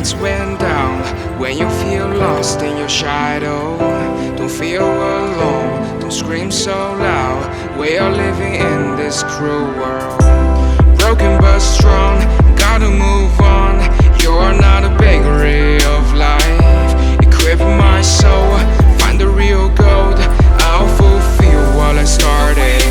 lights went down. When you feel lost in your shadow, don't feel alone, don't scream so loud. We are living in this cruel world, broken but strong, gotta move on. You're not a bakery of life, equip my soul, find the real gold. I'll fulfill what I started.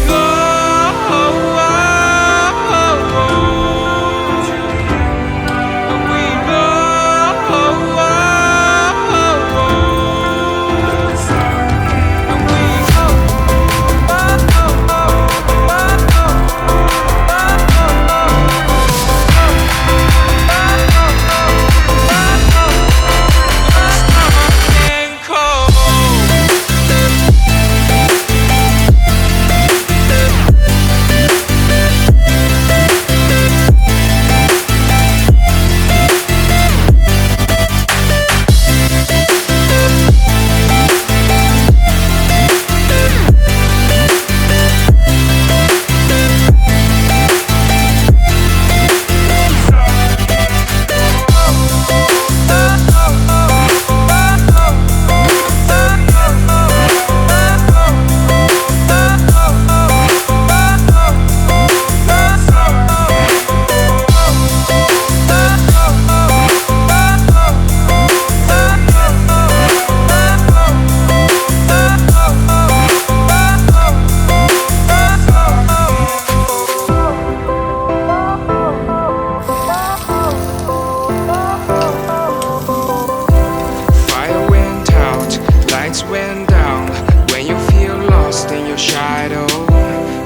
Went down. When you feel lost in your shadow,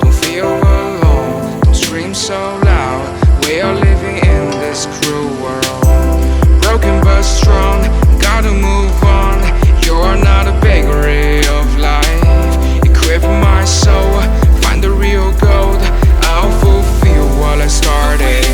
don't feel alone, don't scream so loud. We are living in this cruel world, broken but strong, gotta move on. You're not a bakery of life, equip my soul, find the real gold. I'll fulfill what I started.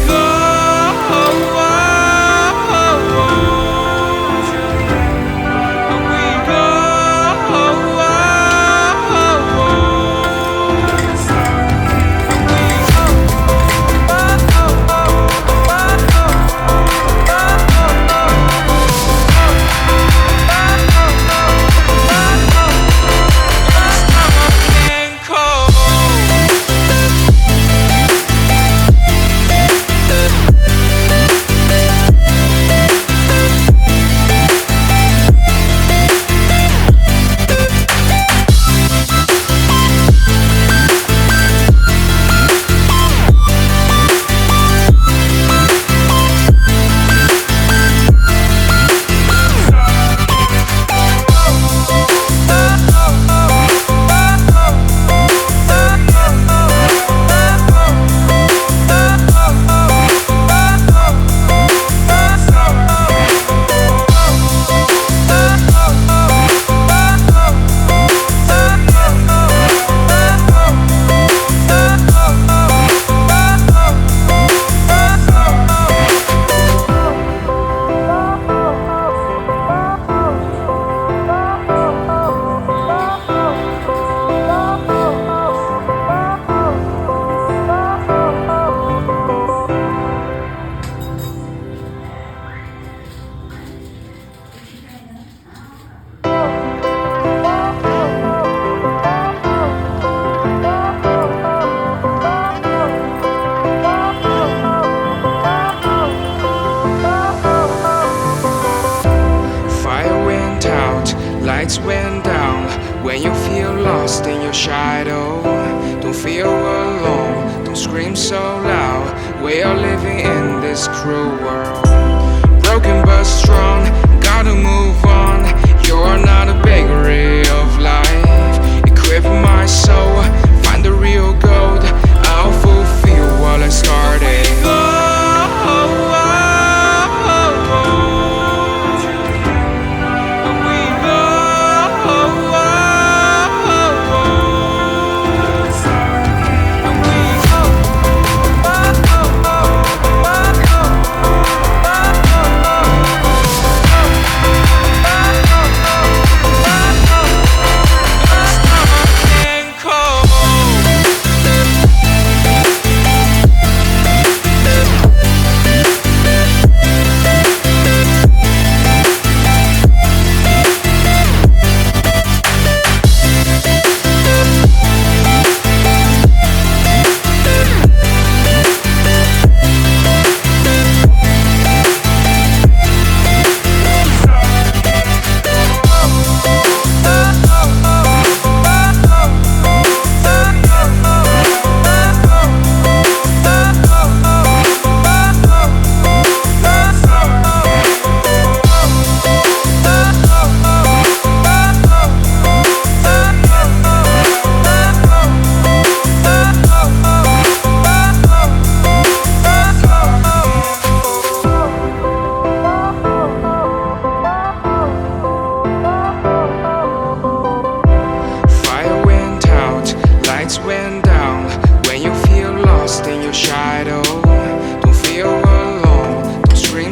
Lights went down. When you feel lost in your shadow, don't feel alone, don't scream so loud. We are living in this cruel world, broken but strong, gotta move on. You're not a bakery of life, equip my soul, find the real gold. I'll fulfill what I started.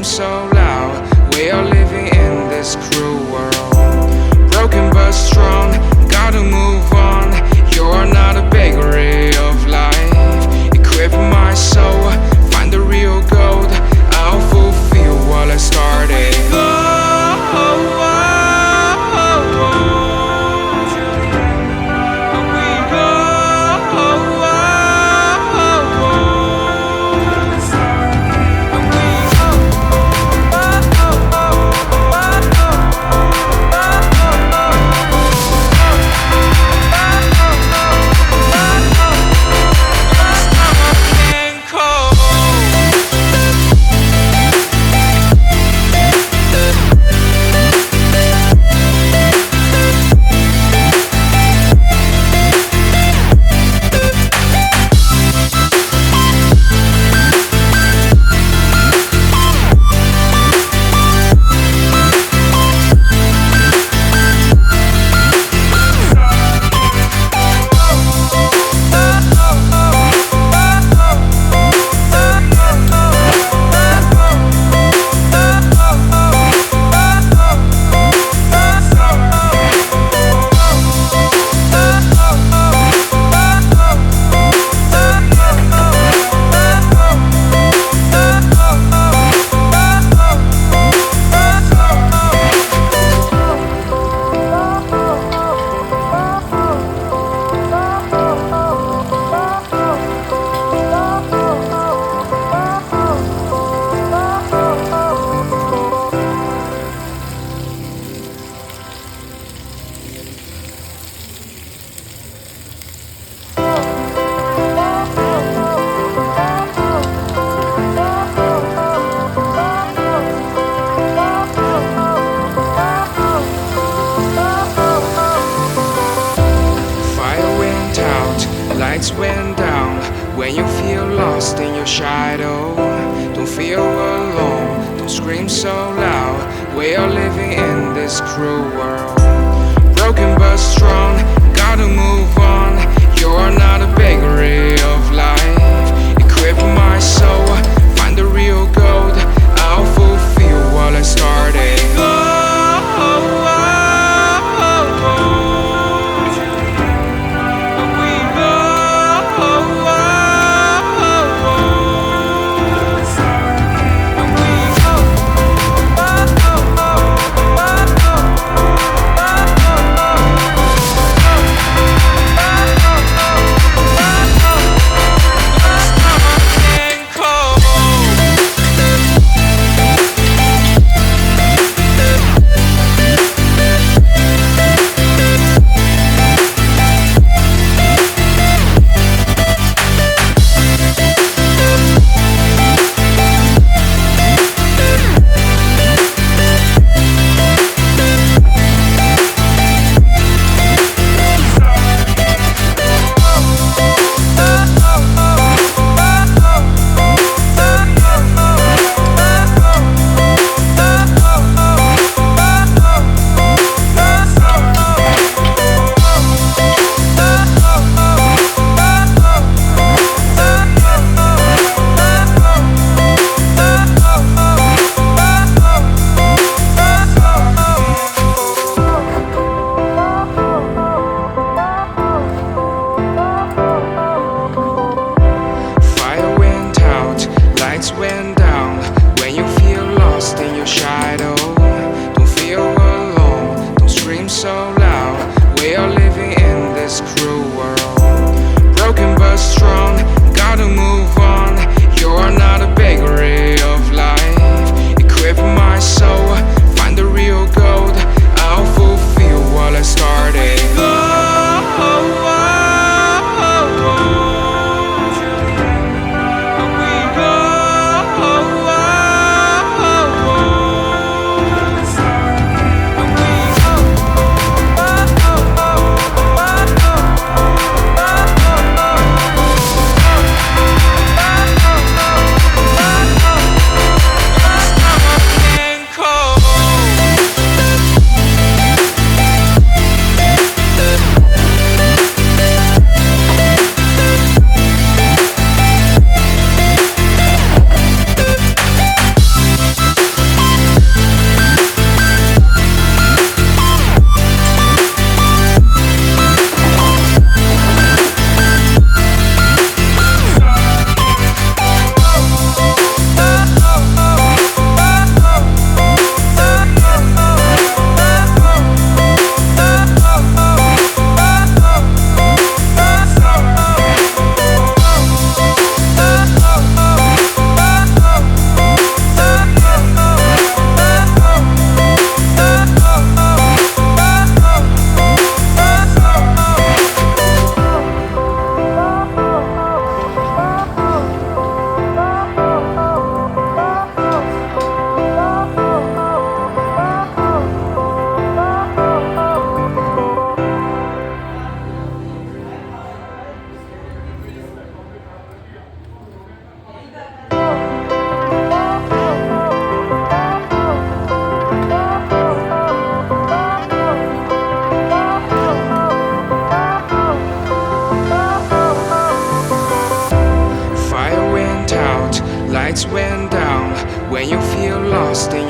so loud. We are living in this cruel world. Broken but strong, gotta move on. You're not a bakery of life. Equip my soul, find the real gold. I'll fulfill what I started. Lights went down when you feel lost in your shadow. Don't feel alone, don't scream so loud. We are living in this cruel world. Broken but strong, gotta move on. You're not a bakery of life. Equip my soul, find the real gold. I'll fulfill what I started.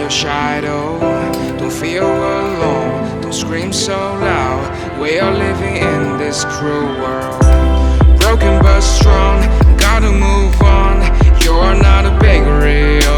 your shadow. Don't feel alone, don't scream so loud. We are living in this cruel world. Broken but strong, gotta move on. You're not a bakery